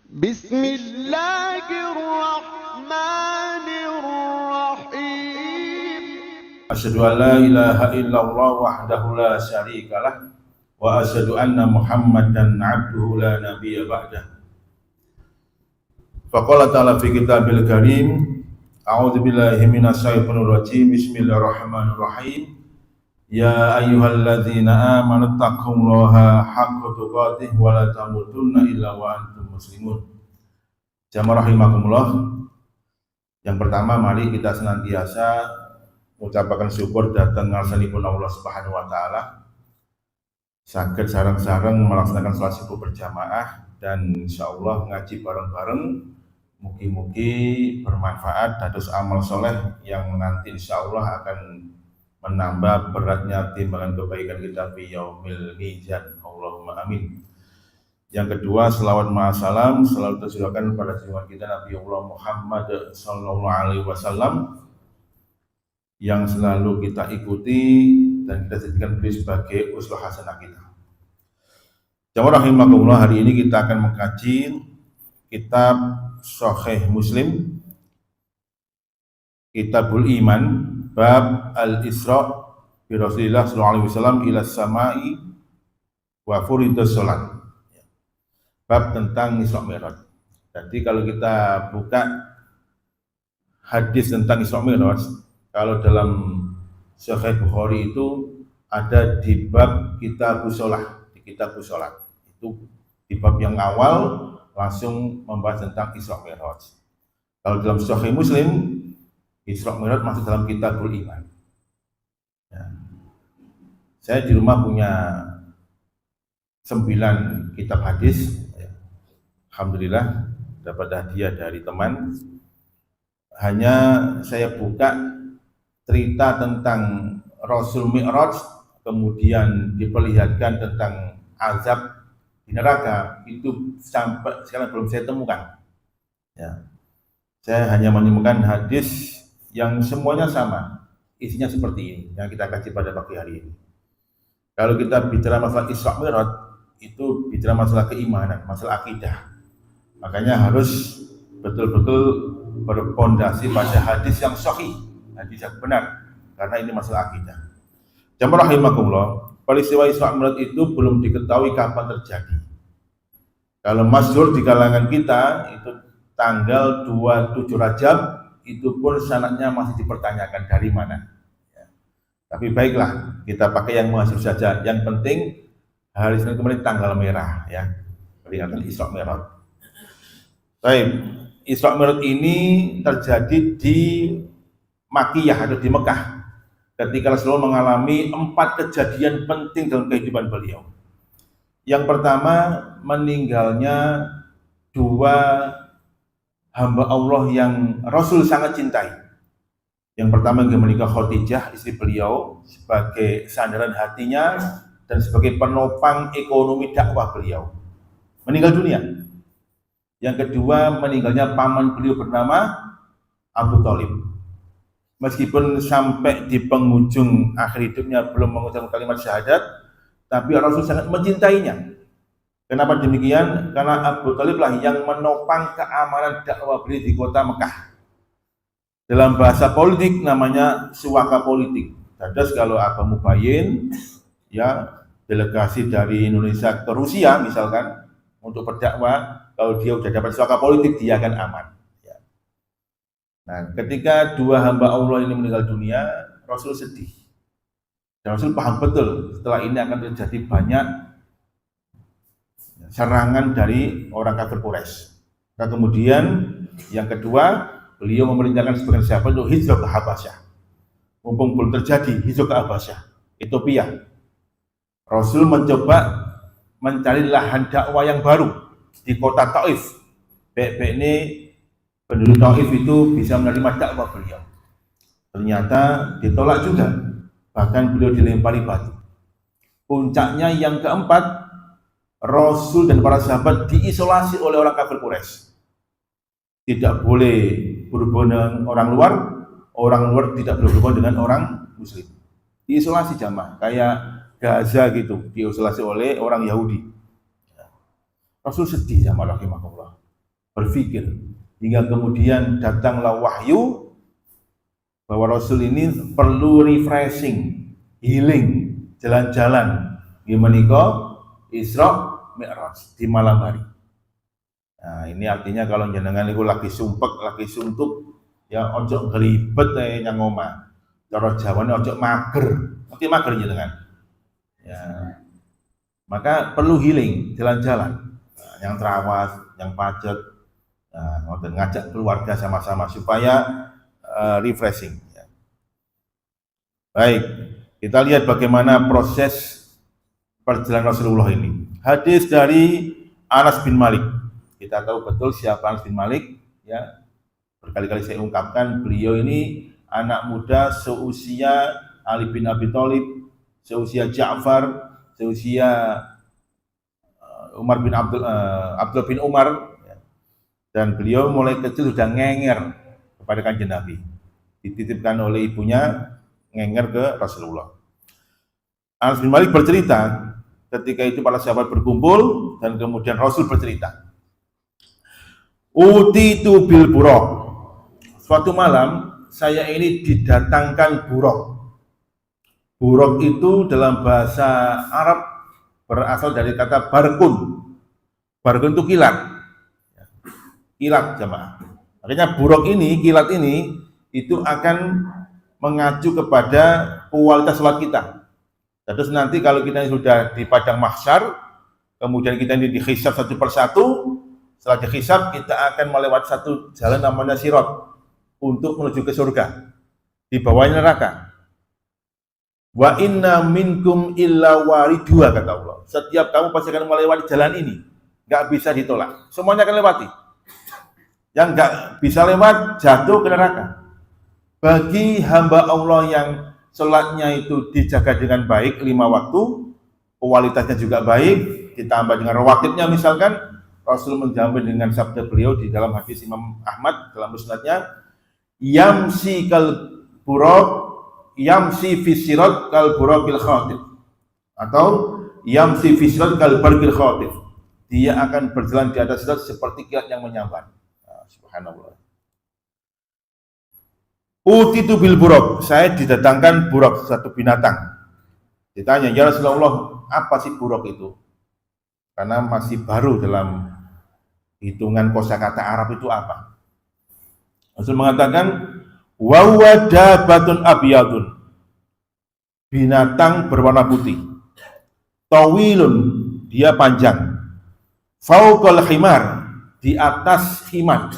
بسم الله الرحمن الرحيم Asyhadu an la ilaha illallah wahdahu la syarikalah wa asyhadu anna Muhammadan abduhu la nabiyya ba'dah. Faqala ta'ala fi kitabil karim, a'udzu billahi minasyaitonir rajim. Bismillahirrahmanirrahim. Ya ayyuhalladzina amanu taqullaha haqqa tuqatih wa la tamutunna illa wa antum muslimun. Jamaah rahimakumullah. Yang pertama, mari kita senantiasa mengucapkan syukur datang ngarsanipun Allah Subhanahu wa taala. Saged sareng-sareng melaksanakan salat subuh berjamaah dan insyaallah ngaji bareng-bareng. Mugi-mugi bermanfaat dados amal soleh yang nanti insyaallah akan menambah beratnya timbangan kebaikan kita fi yaumil mizan. Allahumma amin. Yang kedua, selawat ma'asalam selalu tercurahkan pada junjungan kita Nabi Allah Muhammad sallallahu alaihi wasallam yang selalu kita ikuti dan kita jadikan beliau sebagai uswah hasanah kita. Jamaah rahimakumullah, hari ini kita akan mengkaji kitab Sahih Muslim, Kitabul Iman, bab Al-Isra bi Rasulillah sallallahu alaihi wasallam ila samai wa furidus salat. Bab tentang Isra Mi'raj. Jadi kalau kita buka hadis tentang Isra Mi'raj, kalau dalam Sahih Bukhari itu ada di bab Kitabus Shalah, di Kitabus Shalat. Itu di bab yang awal langsung membahas tentang Isra Mi'raj. Kalau dalam Sahih Muslim, Isra Mi'raj masuk dalam Kitabul Iman. Ya. Saya di rumah punya 9 kitab hadis. Alhamdulillah dapat hadiah dari teman. Hanya saya buka cerita tentang Rasul Mi'raj, kemudian diperlihatkan tentang azab di neraka, itu sampai sekarang belum saya temukan. Ya. Saya hanya menemukan hadis yang semuanya sama, isinya seperti ini yang kita kaji pada pagi hari ini. Kalau kita bicara masalah Isra Mi'raj, itu bicara masalah keimanan, masalah akidah. Makanya harus betul-betul berpondasi pada hadis yang sahih, hadis yang benar, karena ini masalah akidah. Jamaah rahimakumullah, peristiwa Isra Mi'raj itu belum diketahui kapan terjadi. Kalau masyhur di kalangan kita itu tanggal 27 Rajab, itu pun sanadnya masih dipertanyakan dari mana. Ya. Tapi baiklah, kita pakai yang masyhur saja. Yang penting hari Senin kemarin tanggal merah, ya, peringatan Isra Mi'raj. Baik, Isra Mi'raj ini terjadi di Makkiyah atau di Mekah ketika Rasulullah mengalami 4 kejadian penting dalam kehidupan beliau. Yang pertama, meninggalnya 2 hamba Allah yang Rasul sangat cintai. Yang pertama yang menikah Khadijah, istri beliau, sebagai sandaran hatinya dan sebagai penopang ekonomi dakwah beliau, meninggal dunia. Yang kedua, meninggalnya paman beliau bernama Abu Thalib. Meskipun sampai di penghujung akhir hidupnya belum mengucapkan kalimat syahadat, tapi Rasul sangat mencintainya. Kenapa demikian? Karena Abu Thalib lah yang menopang keamanan dakwah beliau di kota Mekah. Dalam bahasa politik namanya suaka politik. Terus kalau Abu Mubayyin, ya, delegasi dari Indonesia ke Rusia misalkan untuk berdakwah, kalau dia sudah dapat suaka politik, dia akan aman. Ya. Nah, ketika 2 hamba Allah ini meninggal dunia, Rasul sedih. Dan Rasul paham betul setelah ini akan terjadi banyak serangan dari orang kafir Quraisy. Nah, kemudian yang kedua, beliau memerintahkan sebagian sahabat untuk hijrah ke Habasyah. Mumpung belum terjadi hijrah ke Habasyah, Ethiopia. Rasul mencoba mencari lahan dakwah yang baru di kota Taif. Ini penduduk Taif itu bisa menerima dakwah beliau. Ternyata ditolak juga, bahkan beliau dilempari batu. Puncaknya yang keempat, Rasul dan para sahabat diisolasi oleh orang kafir Quraisy. Tidak boleh berhubungan dengan orang luar tidak boleh berhubungan dengan orang Muslim. Diisolasi jamaah, kayak Gaza gitu, diisolasi oleh orang Yahudi. Rasul sedih sama rahimahullah. berpikir, hingga kemudian datanglah wahyu bahwa Rasul ini perlu refreshing, healing, jalan-jalan menika Isra Mi'raj di malam hari. Nah, ini artinya kalau jenengan itu lagi sumpek, lagi suntuk, ya ojo gelibet yang omah. Cara Jawane ojo mager. Ngerti mager jenengan? Ya. Maka perlu healing, jalan-jalan. Nah, yang terawas, yang pacet, nah, ngajak keluarga sama-sama supaya refreshing. Ya. Baik, kita lihat bagaimana proses perjalanan Rasulullah ini. Hadis dari Anas bin Malik. Kita tahu betul siapa Anas bin Malik. Ya, berkali-kali saya ungkapkan beliau ini anak muda seusia Ali bin Abi Thalib, seusia Ja'far, seusia Umar bin Abdul bin Umar, dan beliau mulai kecil sudah ngenger kepada Kanjeng Nabi, dititipkan oleh ibunya ngenger ke Rasulullah. Anas bin Malik bercerita ketika itu para sahabat berkumpul dan kemudian Rasul bercerita, utitu bil buraq. Suatu malam saya ini didatangkan buraq. Buraq itu dalam bahasa Arab berasal dari kata barkun. Barkun itu kilat. Kilat jemaah. Makanya buraq ini, kilat ini itu akan mengacu kepada kualitas salat kita. Terus nanti kalau kita sudah di padang mahsyar, kemudian kita ini dihisab satu persatu, setelah dihisab kita akan melewati satu jalan namanya sirat untuk menuju ke surga. Di bawahnya neraka. Wa inna minkum illa waridua, kata Allah. Setiap kamu pasti akan melewati jalan ini, nggak bisa ditolak. Semuanya akan lewati. Yang nggak bisa lewat jatuh ke neraka. Bagi hamba Allah yang sholatnya itu dijaga dengan baik 5 waktu, kualitasnya juga baik, ditambah dengan rawatibnya misalkan, Rasul menjamin dengan sabda beliau di dalam hadis Imam Ahmad dalam musnadnya, yamsi kal buraq yamsi fi sirat kal buraqil khatib, atau yamsi fi sirat kal barqil khatib, dia akan berjalan di atas sirat seperti kilat yang menyambar. Nah, subhanallah. Utitu bil buraq, saya didatangkan buraq, satu binatang. Ditanya, ya Rasulullah, apa sih buraq itu? Karena masih baru dalam hitungan kosakata Arab itu apa. Rasul mengatakan, wa huwa dabatun abyadun, binatang berwarna putih, tawilun, dia panjang, fauqal himar, di atas himar,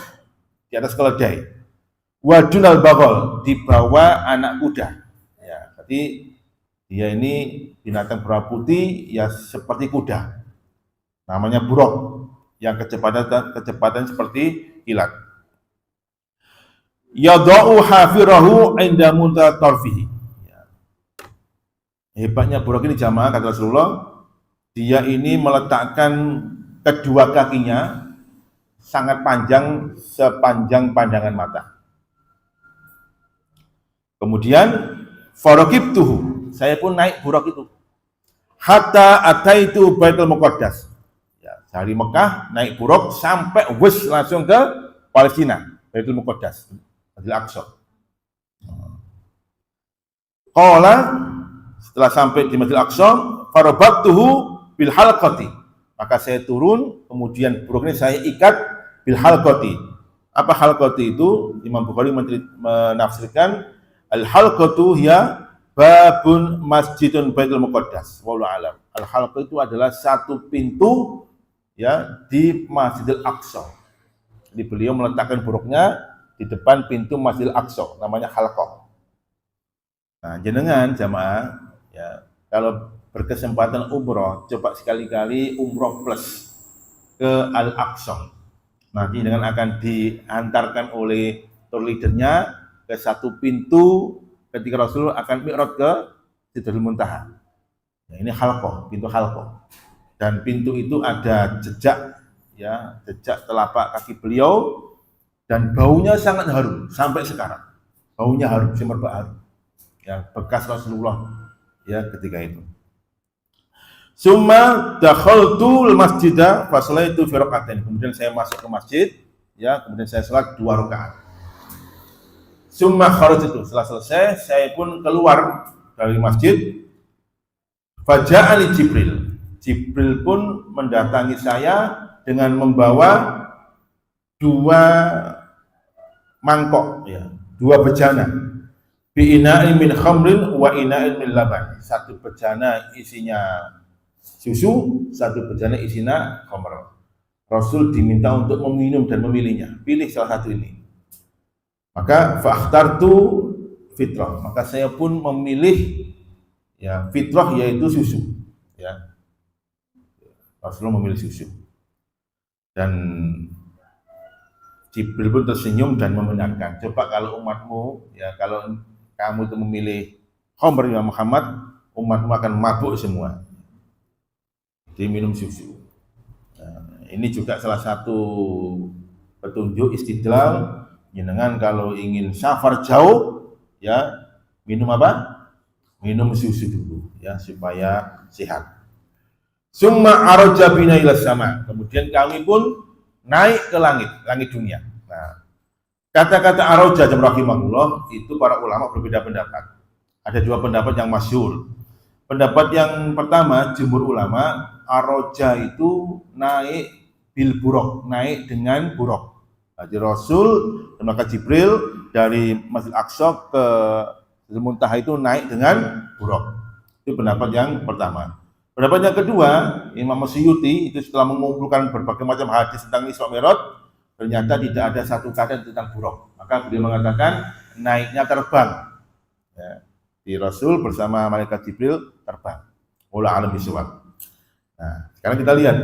di atas keledai, wadunal bagol, di bawah anak kuda. Ya, berarti dia ini binatang berwarna putih, ya seperti kuda, namanya buraq, yang kecepatan seperti kilat. Yadau hafirahu inda muntaha tarfihi. Hebatnya buraq ini jamaah, kata Rasulullah, dia ini meletakkan kedua kakinya sangat panjang, sepanjang pandangan mata. Kemudian faraqibtuhu, saya pun naik buraq itu, hatta ataitu Baitul Muqaddas. Ya, dari Mekah naik buraq sampai wes langsung ke Palestina, Baitul Muqaddas, Masjidil Aqsa. Qala, setelah sampai di Masjidil Aqsa, farabattuhu bil halqati, maka saya turun, kemudian buraq ini saya ikat bil halqati. Apa halqati itu? Imam Bukhari menafsirkan al-halqatu hiya babun masjidun Baitul Muqaddas. Wallahu alam. Al-halqa itu adalah satu pintu, ya, di Masjidil Aqsa. Jadi beliau meletakkan buruknya di depan pintu Masjidil Aqsa, namanya halqah. Nah, jenengan jamaah, ya, kalau berkesempatan umroh, coba sekali-kali umroh plus ke Al-Aqsa. Nanti jenengan akan diantarkan oleh tour leadernya ke satu pintu ketika Rasul akan mi'raj ke Sidratul Muntaha. Nah, ini halqah, pintu halqah. Dan pintu itu ada jejak, ya, jejak telapak kaki beliau, dan baunya sangat harum sampai sekarang. Baunya harum, semerbak harum. Ya, bekas Rasulullah, ya, ketika itu. Summa dakhaltul masjidah fasalaitu fi rakaatain. Kemudian saya masuk ke masjid, ya, kemudian saya salat 2 rakaat. Summa kharajtu. Setelah selesai, saya pun keluar dari masjid. Faja'ali Jibril. Jibril pun mendatangi saya dengan membawa 2 mangkok, ya, 2 bejana. Bi ina'in min khamrin wa ina'in min laban. 1 bejana isinya susu, 1 bejana isinya khamr. Rasul diminta untuk meminum dan memilihnya. Pilih salah satu ini. Maka fa'akhtartu fitrah. Maka saya pun memilih, ya, fitrah yaitu susu, ya. Rasulullah memilih susu. Dan Jibril pun tersenyum dan membenarkan. Coba kalau umatmu, ya, kalau kamu itu memilih khamr ya Muhammad, umatmu akan mabuk semua. Diminum susu. Nah, ini juga salah satu petunjuk istidlal. Jenengan kalau ingin safar jauh, ya, minum apa? Minum susu dulu, ya, supaya sehat. Summa araja bina ila sama. Kemudian kami pun naik ke langit dunia. Nah, kata-kata araja rahimahullah itu para ulama berbeda pendapat. Ada 2 pendapat yang masyhur. Pendapat yang pertama, jumhur ulama, araja itu naik bil buraq, naik dengan buraq. Jadi Rasul dan maka Jibril dari Masjid Aqsa ke Muntaha itu naik dengan buraq. Itu pendapat yang pertama. Pendapat yang kedua, Imam Suyuti itu setelah mengumpulkan berbagai macam hadis tentang Isra Mi'raj, ternyata tidak ada satu kata tentang buraq. Maka beliau mengatakan naiknya terbang. Ya, di Rasul bersama malaikat Jibril terbang. Wallahu a'lam bishawab. Nah, sekarang kita lihat.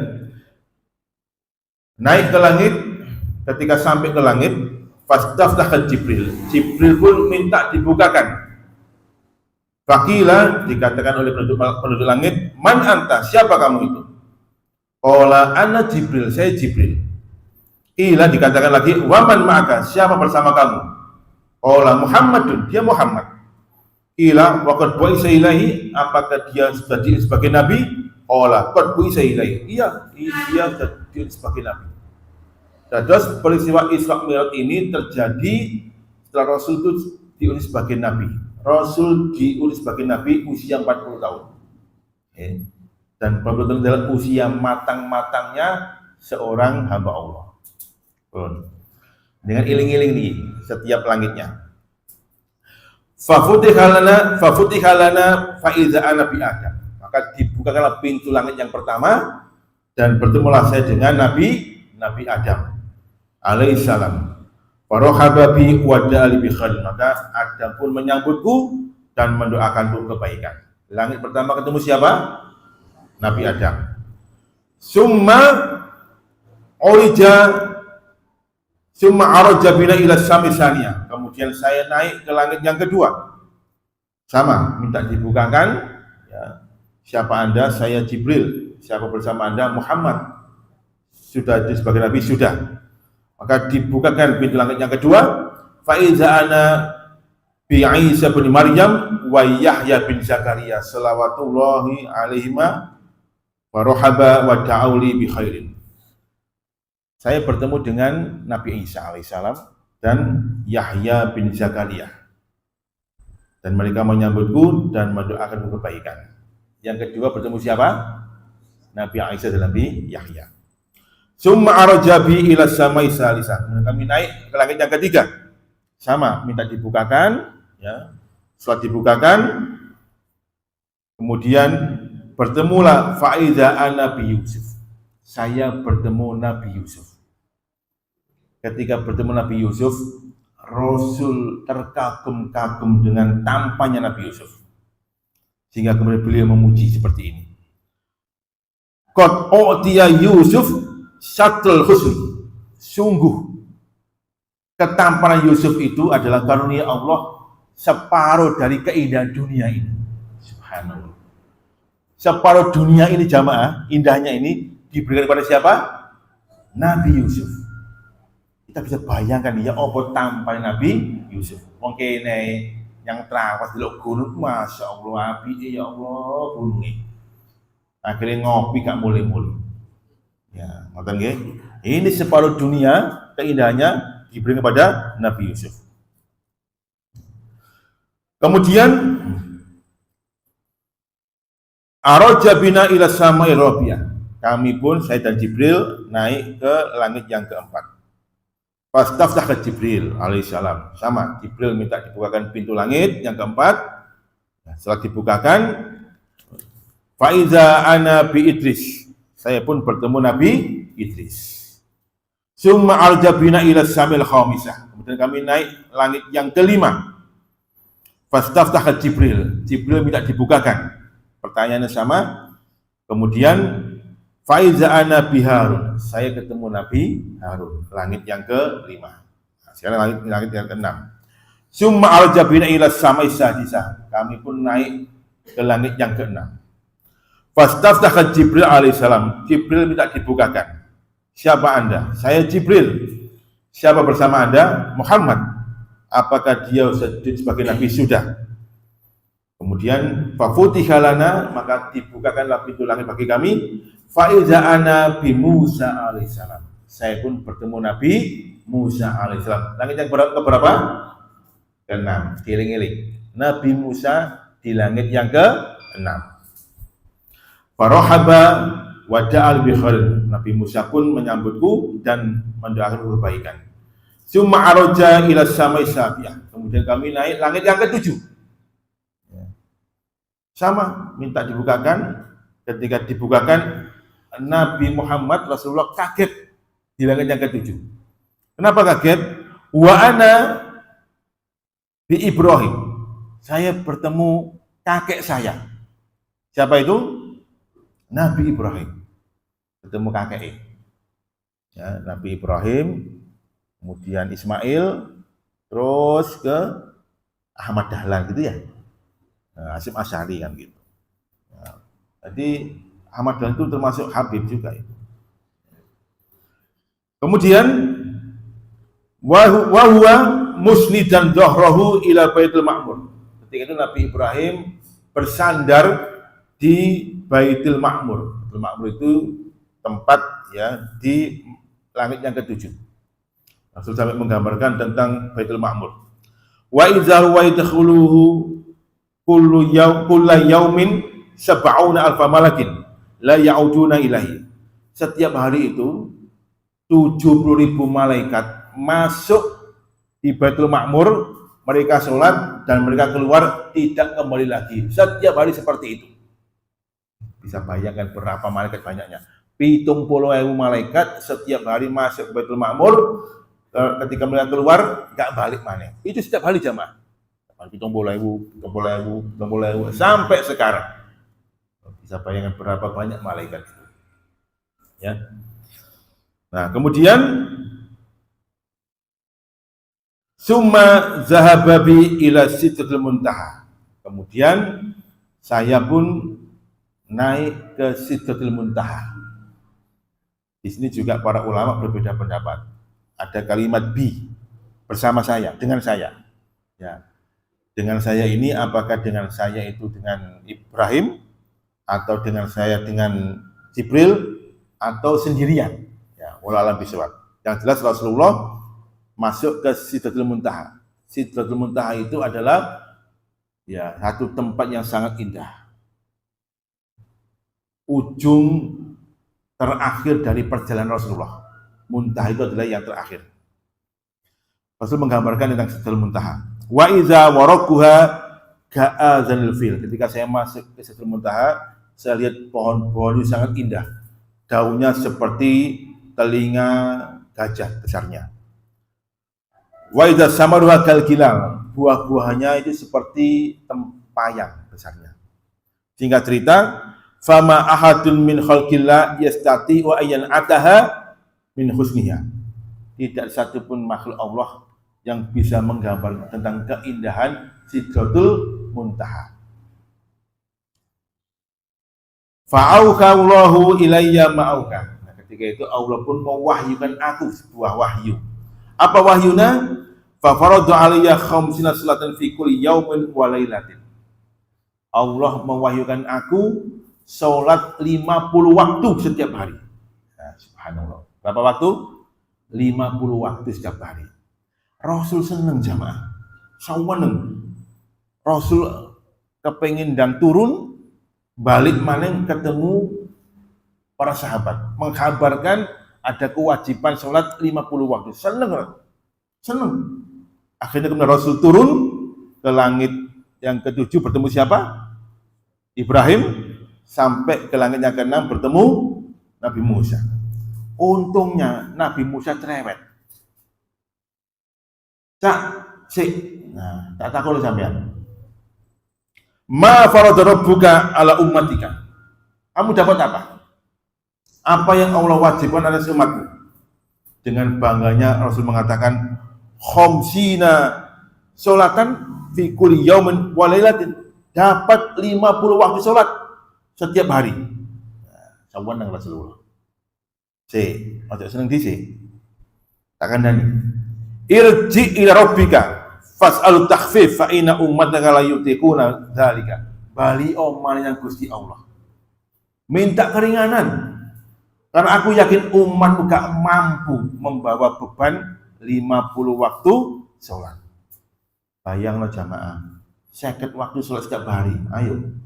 Naik ke langit, ketika sampai ke langit, fastaftaha Jibril. Jibril pun minta dibukakan. Fakila dikatakan oleh penduduk langit, man anta, siapa kamu itu? Qala ana Jibril, saya Jibril. Ila dikatakan lagi, waman ma'aka, siapa bersama kamu? Qala Muhammadun, dia Muhammad. Ila waqad bu'isa ilaihi, apakah dia sudah diutus sebagai nabi? Qala qad bu'isa ilaihi. Iya, dia sudah diutus sebagai nabi. Terus peristiwa Isra Mi'raj ini terjadi setelah Rasul itu diutus sebagai nabi. Rasul diutus sebagai nabi usia 40 tahun. Dan betul-betul dalam usia matang-matangnya seorang hamba Allah. Dengan iling-iling nih setiap langitnya. Fafutihalana fa iza ana bi Adam. Maka dibukakanlah pintu langit yang pertama dan bertemulah saya dengan Nabi Adam alaihissalam. Farohaba bi wada'ali bi khair. Maka Adam pun menyambutku dan mendoakanku kebaikan. Langit pertama ketemu siapa? Nabi Adam. Summa araja bina ila sami saniyah. Kemudian saya naik ke langit yang kedua. Sama, minta dibukakan, ya. Siapa Anda? Saya Jibril. Siapa bersama Anda? Muhammad. Sudah sebagai nabi, sudah. Maka dibukakan pintu langit yang kedua. Fa iza ana bi Isa bin Maryam wa Yahya bin Zakaria salawatullahi alaihima wa rahaba wa ta'auli bi khairin. Saya bertemu dengan Nabi Isa alaihissalam dan Yahya bin Zakaria. Dan mereka menyambutku dan mendoakan kebaikan. Yang kedua bertemu siapa? Nabi Isa dan Nabi Yahya. Summa arajabi ila samai salisa. Kami naik ke langit yang ketiga. Sama, minta dibukakan, ya. Setelah dibukakan, kemudian bertemulah faida Nabi Yusuf. Saya bertemu Nabi Yusuf. Ketika bertemu Nabi Yusuf, Rasul terkagum-kagum dengan tampannya Nabi Yusuf. Sehingga kemudian beliau memuji seperti ini. Qad u'tiya Yusuf syatrul husni. Sungguh ketampanan Yusuf itu adalah karunia Allah separuh dari keindahan dunia ini. Subhanallah. Separuh dunia ini jamaah, indahnya ini diberikan kepada siapa? Nabi Yusuf. Kita bisa bayangkan ya apa tampane Nabi Yusuf. Wong kene yang trawas delok gunung, masya Allah, api ya Allah gunungnya. Akhirnya ngopi gak mulai-mulai. Ya, ngoten nggih. Ini separuh dunia keindahannya diberi kepada Nabi Yusuf. Kemudian araja bina ila sama'i rabi'ah. Kami pun, saya dan Jibril, naik ke langit yang keempat. Fastaftah ke Jibril alaihissalam. Sama, Jibril minta dibukakan pintu langit yang keempat. Setelah dibukakan, faiza ana bi Idris. Saya pun bertemu Nabi Idris. Summa arjabina ila samil khamisah. Kemudian kami naik langit yang kelima. Fastaftah ke Jibril. Jibril minta dibukakan. Pertanyaannya sama. Kemudian faiza ana bi Harun. Saya ketemu Nabi Harun. Langit yang kelima. Sekarang langit yang keenam. Summa arjabina ila samai sadisah. Kami pun naik ke langit yang keenam. Fastaftah ke Jibril alaihissalam. Jibril minta dibukakan. Siapa Anda? Saya Jibril. Siapa bersama Anda? Muhammad. Apakah dia sebagai Nabi? Sudah. Kemudian fafutiha lana, maka dibukakanlah pintu langit bagi kami. Faiza ana bi Musa alaihissalam. Saya pun bertemu Nabi Musa alaihissalam. Langit yang keberapa? Ke-6. Giling-giling. Nabi Musa di langit yang ke-6. Farahaba wa da'al bi khair. Nabi Musa pun menyambutku dan mendoakan kebaikan. Summa araja ila samai sabiah. Kemudian kami naik langit yang ke-7. Sama, minta dibukakan. Ketika dibukakan, Nabi Muhammad Rasulullah kaget di langit yang ke-7. Kenapa kaget? Wa ana bi Ibrahim. Saya bertemu kakek saya. Siapa itu? Nabi Ibrahim. Ketemu kakek. Ya, Nabi Ibrahim, kemudian Ismail, terus ke Ahmad Dahlan gitu ya. Hasyim Asy'ari kan gitu. Ya, jadi Ahmad Dahlan itu termasuk Habib juga itu. Kemudian wa huwa musnidan dhahrahu ila Baitul Ma'mur. Ketika itu Nabi Ibrahim bersandar di Baitul Ma'mur. Baitul Ma'mur itu tempat ya di langit yang ke-7. Rasul sampai menggambarkan tentang Baitul Ma'mur. Wa idza huwa yadkhuluhu kullu yaumin sab'una alfa malakin la ya'uduna ilahi. Setiap hari itu 70.000 malaikat masuk di Baitul Ma'mur, mereka sholat dan mereka keluar tidak kembali lagi. Setiap hari seperti itu. Bisa bayangkan berapa malaikat banyaknya. 70.000 malaikat setiap hari masuk Baitul Ma'mur, ketika mereka keluar enggak balik mana. Itu setiap hari jamaah. 70.000 sampai sekarang. Bisa bayangkan berapa banyak malaikat. Ya. Nah, kemudian summa zahaba bi ila Sidratul Muntaha. Kemudian saya pun naik ke Sidratul Muntaha. Di sini juga para ulama berbeda pendapat. Ada kalimat bi bersama saya, dengan saya. Ya. Dengan saya ini apakah dengan saya itu dengan Ibrahim atau dengan saya dengan Jibril atau sendirian? Ya, wallahu a'lam bishawab. Yang jelas Rasulullah masuk ke Sidratul Muntaha. Sidratul Muntaha itu adalah ya satu tempat yang sangat indah. Ujung terakhir dari perjalanan Rasulullah. Muntaha itu adalah yang terakhir. Rasul menggambarkan tentang Sidratul Muntaha. Wa iza warakuha ka'azanil fil. Ketika saya masuk ke Sidratul Muntaha, saya lihat pohon-pohon itu sangat indah. Daunnya seperti telinga gajah besarnya. Wa iza samaruha kal kilal. Buah-buahnya itu seperti tempayang besarnya. Singkat cerita, fama ahadun min khalqillah yastati wa ayyan ataha min husniha. Tidak satupun makhluk Allah yang bisa menggambar tentang keindahan Sidratul Muntaha. Fa'auka Allahu ilayya ma'auka. Nah, ketika itu Allah pun mewahyukan aku sebuah wahyu. Apa wahyuna? Fa faradu alayya khamsina salatan fi kulli yaumin wa lailatin. Allah mewahyukan aku sholat 50 waktu setiap hari. Nah, subhanallah. Berapa waktu? 50 waktu setiap hari. Rasul seneng jamaah. Saweneng. Rasul kepengin dan turun, balik maning ketemu para sahabat. Mengkabarkan ada kewajiban sholat 50 waktu. Seneng. Seneng. Akhirnya kemudian Rasul turun ke langit yang ketujuh bertemu siapa? Ibrahim. Sampai ke langit yang ke-6 bertemu Nabi Musa. Untungnya Nabi Musa cerewet. Tak takut sampean. Ma farada rabbuka ala ummatika. Kamu dapat apa? Apa yang Allah wajibkan atas umatmu? Dengan bangganya Rasul mengatakan khamsina sholatan fi kulli yaumin wa lailatin. Dapat 50 waktu sholat setiap hari. Sawan nang Rasulullah. Ojo seneng dhisik. Tak kandhani. Irji ila rabbika fas'alu takhfif fa inna ummataka la yutiquna dzalika. Bali oman yang Gusti Allah. Minta keringanan. Karena aku yakin umatmu gak mampu membawa beban 50 waktu sholat. Bayangno jamaah. 50 waktu sholat setiap hari. Ayo.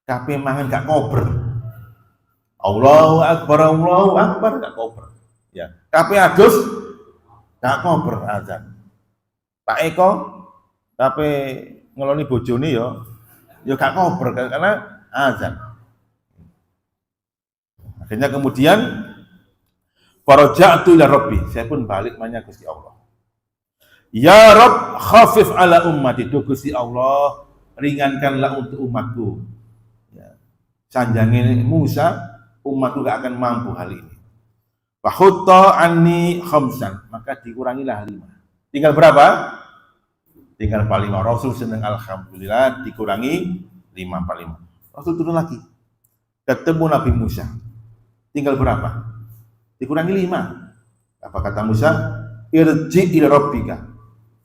Kape mangan gak kober. Allahu Akbar gak kober. Ya. Kape adus gak kober azan. Pak Eko kape ngeloni bojone ya gak kober karena azan. Akhirnya kemudian faraja'tu ila rabbi. Saya pun balik nanya Gusti Allah. Ya Rabb, khafif ala ummati. Gusti Allah, ringankanlah untuk umatku. Sanjangin Musa, umatku gak akan mampu hal ini. Fahutta anni khamsan, maka dikurangilah 5. Tinggal berapa? Tinggal 45. Rasul senang alhamdulillah dikurangi 5. Rasul turun lagi. Ketemu Nabi Musa. Tinggal berapa? Dikurangi 5. Apa kata Musa? Irji ila rabbika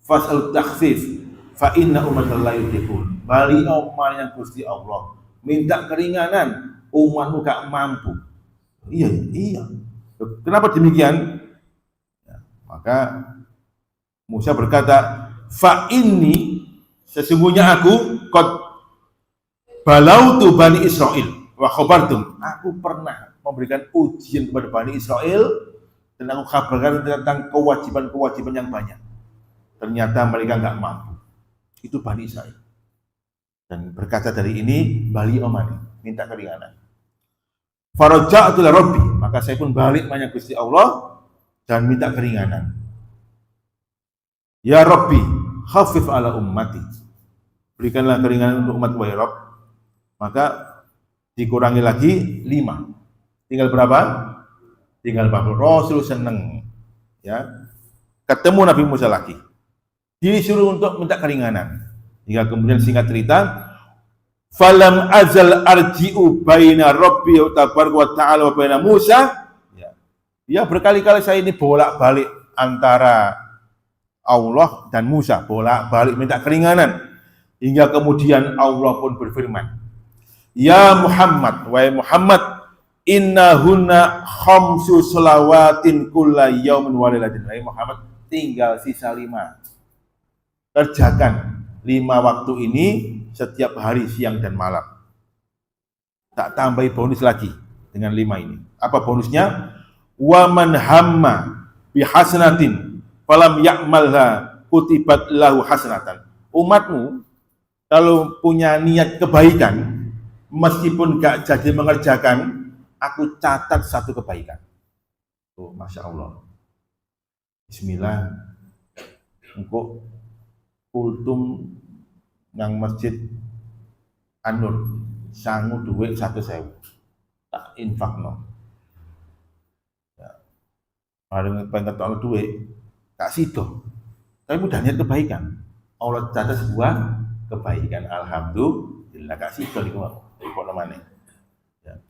fas'al takhfif fa inna ummatal la yutiqun. Bali oman yang Gusti Allah. Minta keringanan, umatmu gak mampu. Iya. Kenapa demikian? Ya, maka Musa berkata, fa inni, sesungguhnya aku qad balautu Bani Israil wa khabartum. Aku pernah memberikan ujian kepada Bani Israel dan aku kabarkan tentang kewajiban-kewajiban yang banyak. Ternyata mereka gak mampu. Itu Bani Israel. Dan berkata dari ini, bali omani, minta keringanan. Faraja'tu ila rabbi, maka saya pun balik nanya Gusti Allah dan minta keringanan. Ya Rabbi, khafif ala ummati. Berikanlah keringanan untuk umat ya Rabb. Maka dikurangi lagi 5. Tinggal berapa? Tinggal 40. Rasul seneng. Ya. Ketemu Nabi Musa lagi. Disuruh untuk minta keringanan. Hingga kemudian singkat cerita, falam azal arji'u baina rabbi tabaraka wa ta'ala wa baina Musa. Ya, berkali-kali saya ini bolak-balik antara Allah dan Musa, bolak-balik minta keringanan. Hingga kemudian Allah pun berfirman, ya Muhammad, wahai Muhammad, innahunna khamsu salawatin kulla yaumin wa lailatin. Wahai Muhammad, tinggal sisa 5. Kerjakan 5 waktu ini setiap hari siang dan malam. Tak tambahi bonus lagi dengan 5 ini. Apa bonusnya? Wa man hamma bi hasanatin falam ya'malha kutibat lahu hasanatan. Umatmu kalau punya niat kebaikan meskipun gak jadi mengerjakan, aku catat 1 kebaikan. Oh, Masya Allah. Bismillah. Engkau kultum yang masjid Anur sangu duit 1.000 tak infakno. Ya. Bareng pengen ketok duit tak sido. Tapi udah niat kebaikan. Allah catat sebuah kebaikan. Alhamdulillah gak sido iku kok namanya. Ya.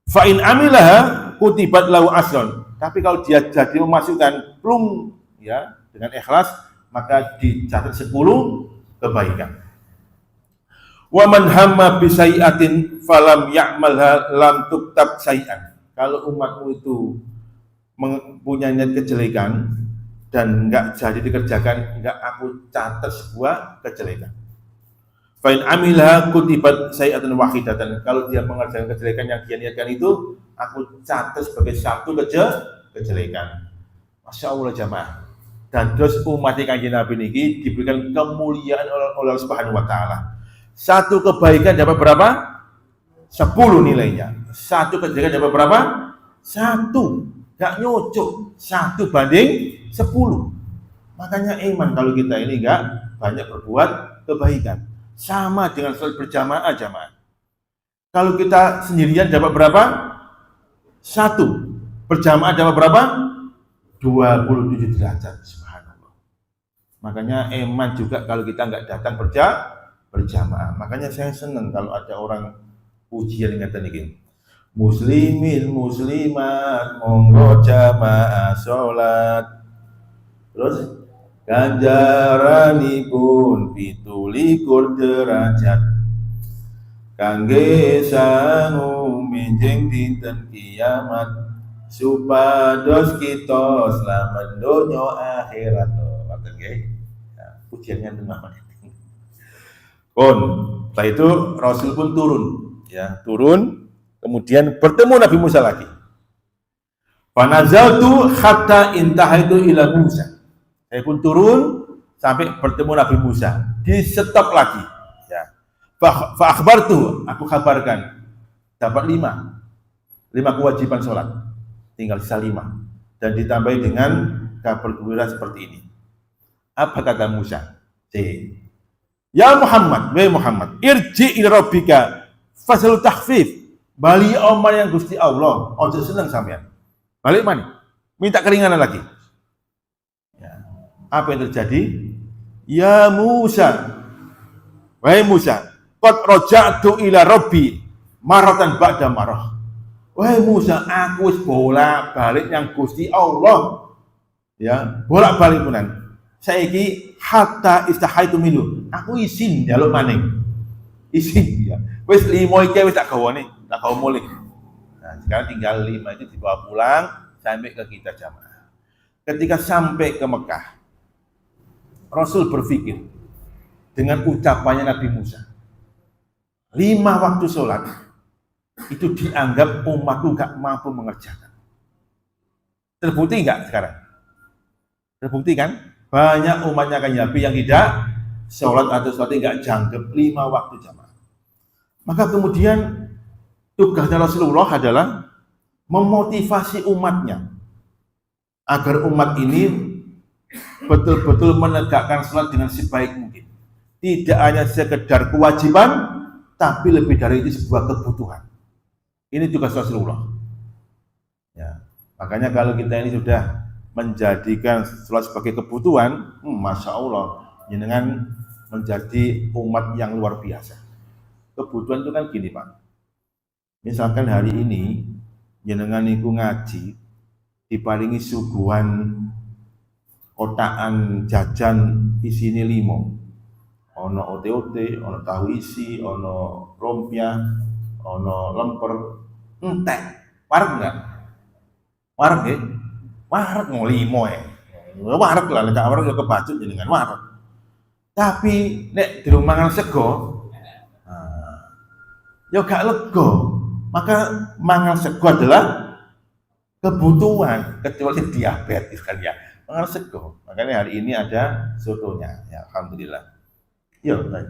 Fa in amilaha kutibat lahu asron. Tapi kalau dia jadi memasukkan plung ya dengan ikhlas, maka dicatat 10 kebaikan. Wa man hamma bi sayyi'atin falam ya'malha lam tuktab sayyi'an. Kalau umatmu itu mempunyai niat kejelekan dan enggak jadi dikerjakan, enggak aku catat sebuah kejelekan. Fa in amilha kutibat sayyi'atan wahidatan. Kalau dia mengerjakan kejelekan yang dia niatkan itu, aku catat sebagai satu kejelekan. Masya Allah jamaah. Dan terus umat Kanjeng Nabi niki diberikan kemuliaan oleh Allah Subhanahu wa taala. Satu kebaikan dapat berapa? 10 nilainya. Satu kejelekan dapat berapa? 1. Gak nyocok. 1 banding 10. Makanya iman kalau kita ini gak banyak berbuat kebaikan. Sama dengan sholat berjamaah jamaah. Kalau kita sendirian dapat berapa? 1. Berjamaah dapat berapa? 27 derajat. Subhanallah. Makanya iman juga kalau kita nggak datang berjamaah. Makanya saya senang kalau ada orang ujian yang ngeten iki. Muslimin muslimat monggo jamaah salat. Terus ganjaranipun 17 derajat. Kangge sangu minjing dinten kiamat supados kita selamat donya akhirat. Ngoten nggih. Ujiannya tenan. Pun setelah itu Rasul pun turun, kemudian bertemu Nabi Musa lagi. Fanazaltu hatta intahaitu ila Musa. Saya pun turun sampai bertemu Nabi Musa. Di stop lagi. Ya. Fa akhbartu, aku kabarkan dapat 5 kewajiban sholat, tinggal sisa 5 dan ditambahi dengan kabar gembira seperti ini. Apa kata Musa? Ya Muhammad, wahai Muhammad, irji ila rabbika fasal takhfif. Bali omar yang Gusti Allah, ojo seneng sampean. Balik mana? Minta keringanan lagi. Ya. Apa yang terjadi? Ya Musa, wahai Musa, qad raja'tu ila rabbi maratan ba'da marah. Wahai Musa, aku wis bolak-balik yang Gusti Allah. Ya, bolak-balik punan. Saiki hatta istahaitu minhu. Aku izin njaluk maning. Izin ya. Wis 5 iki wis tak gawane, tak gawe mulih. Nah, sekarang tinggal 5 itu dibawa pulang sampai ke kita jamaah. Ketika sampai ke Mekah, Rasul berpikir dengan ucapannya Nabi Musa. 5 waktu sholat itu dianggap umatku gak mampu mengerjakan. Terbukti enggak sekarang? Terbukti kan? Banyak umatnya kan Nabi yang tidak sholat atau sholat enggak jangkep 5 waktu jamaah. Maka kemudian tugasnya Rasulullah adalah memotivasi umatnya agar umat ini betul-betul menegakkan sholat dengan sebaik mungkin. Tidak hanya sekedar kewajiban, tapi lebih dari itu sebuah kebutuhan. Ini tugas Rasulullah. Ya, makanya kalau kita ini sudah menjadikan sholat sebagai kebutuhan, Masya Allah, jenengan menjadi umat yang luar biasa. Kebutuhan itu kan gini Pak, misalkan hari ini jenengan niku ngaji, diparingi suguhan kotakan jajan isine 5, ono ote-ote, ono tahu isi, ono rompia, ono lemper, entek, wareg enggak? Wareg ya? Wareg mau 5 ya? Wareg lah, nek wareg ya kebacut jenengan wareg. Tapi nek durung mangan sego, ya gak lega. Maka mangan sego adalah kebutuhan, kecuali diabetes kan ya. Mangan sego. Makanya hari ini ada sotonya. Ya, alhamdulillah. Ya, baik.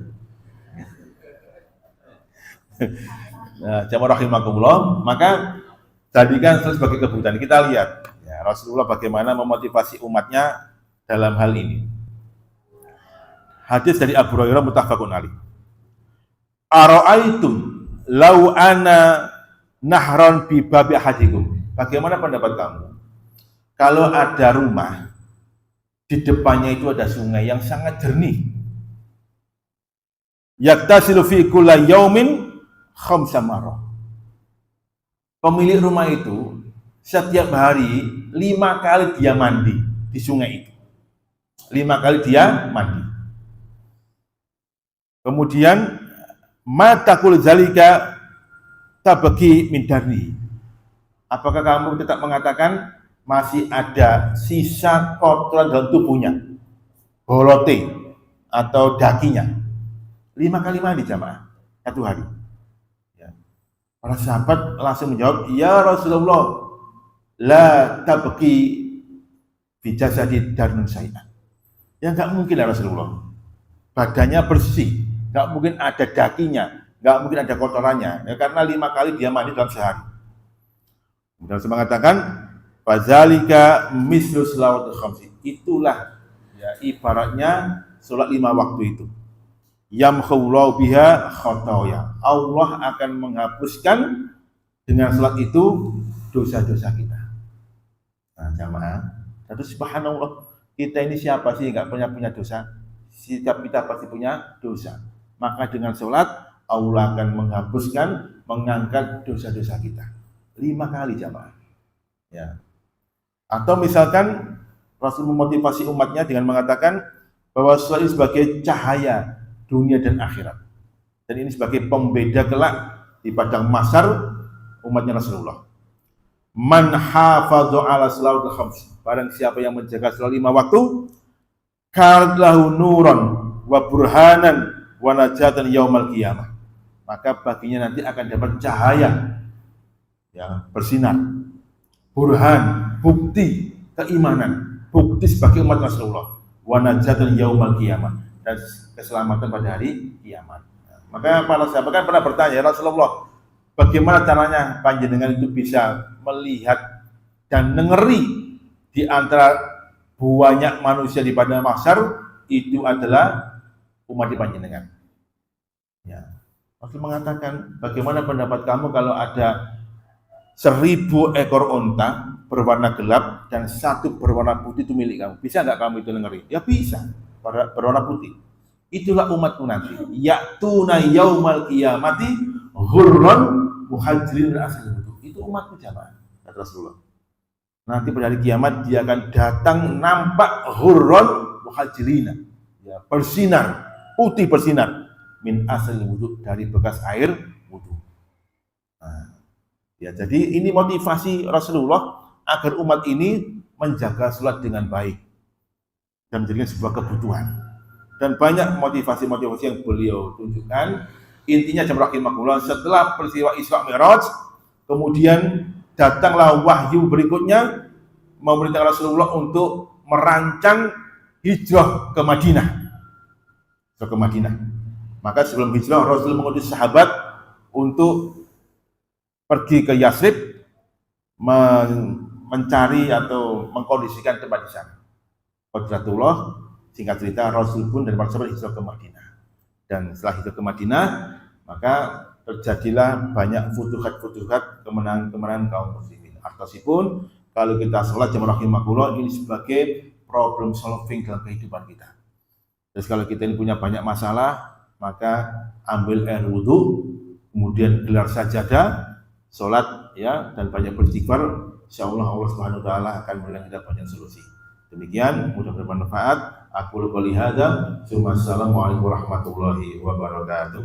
Nah, jamaah rahimakumullah, maka jadikan sebagai kebutuhan. Kita lihat ya, Rasulullah bagaimana memotivasi umatnya dalam hal ini. Hadis dari Abu Hurairah muttafaqun alaih. Ara'aitum law ana nahron bi babi ahadikum. Bagaimana pendapat kamu kalau ada rumah di depannya itu ada sungai yang sangat jernih, yaktasilu fi kulli yaumin khamsa marrah. Pemilik rumah itu setiap hari 5 kali dia mandi di sungai itu. 5 kali dia mandi. Kemudian Matakul zalika tabaki min darni. Apakah kamu tetap mengatakan masih ada sisa kotoran dalam tubuhnya, bolote atau dakinya? 5 kali mandi jamaah satu hari. Ya. Para sahabat langsung menjawab, ya Rasulullah, la tabki fi jasadi darnun syai'an. Ya enggak mungkin ya Rasulullah. Badannya bersih, enggak mungkin ada dakinya, enggak mungkin ada kotorannya. Ya, karena 5 kali dia mandi dalam sehari. Kemudian saya mengatakan, fadzalika mislu salawatul khamsi. Itulah ya ibaratnya salat 5 waktu itu. Yamkhullahu biha khotoya. Allah akan menghapuskan dengan salat itu dosa-dosa kita. Nah, jamaah, satu subhanallah, kita ini siapa sih enggak punya dosa? Setiap kita pasti punya dosa. Maka dengan salat Allah akan menghapuskan, mengangkat dosa-dosa kita. 5 kali jamaah. Ya. Atau misalkan Rasul memotivasi umatnya dengan mengatakan bahwa salat ini sebagai cahaya dunia dan akhirat. Dan ini sebagai pembeda kelak di padang mahsyar umatnya Rasulullah. Man hafadhu ala salawatil khams. Barang siapa yang menjaga salat 5 waktu, kanat lahu nuran wa burhanan wa najatan yaumal qiyamah. Maka baginya nanti akan dapat cahaya ya, bersinar, burhan, bukti keimanan, bukti sebagai umat Rasulullah, wa najatan yaumal qiyamah, dan keselamatan pada hari kiamat. Maka para sahabat kan pernah bertanya, ya Rasulullah, bagaimana caranya panjenengan itu bisa melihat dan mengeri di antara banyak manusia di padang mahsyar itu adalah umat di panjenengan. Ya. Rasul mengatakan, bagaimana pendapat kamu kalau ada 1000 ekor onta berwarna gelap dan 1 berwarna putih itu milik kamu? Bisa nggak kamu itu ngeri? Ya bisa, berwarna putih. Itulah umatku nanti. Ya'tuna yaumal qiyamati ghurran muhajirin asal. Itu umatku jamaah, kata Rasulullah. Nanti pada hari kiamat dia akan datang nampak ghurran muhajirin, ya, bersinar, putih bersinar min asal wudu, dari bekas air wudu. Nah, ya, jadi ini motivasi Rasulullah agar umat ini menjaga salat dengan baik dan menjadikan sebuah kebutuhan. Dan banyak motivasi-motivasi yang beliau tunjukkan. Intinya jamaah rahimakumullah, setelah peristiwa Isra Mi'raj, kemudian datanglah wahyu berikutnya memerintahkan Rasulullah untuk merancang hijrah ke Madinah. Ke Madinah. Maka sebelum hijrah Rasul mengutus sahabat untuk pergi ke Yasrib mencari atau mengkondisikan tempat di sana. Qadratullah, singkat cerita Rasul pun dan para sahabat hijrah ke Madinah. Dan setelah hijrah ke Madinah, maka terjadilah banyak futuhat-futuhat, kemenangan-kemenangan kaum muslimin. Artosipun kalau kita sholat jamaah rahimakumullah, ini sebagai problem solving dalam kehidupan kita. Terus kalau kita ini punya banyak masalah, maka ambil air wudu, kemudian gelar sajadah, sholat ya, dan banyak beristighfar. Insyaallah Allah Subhanahu wa taala akan memberikan kita banyak solusi. Demikian, mudah bermanfaat. Aku qouli hadza. Assalamualaikum warahmatullahi wabarakatuh.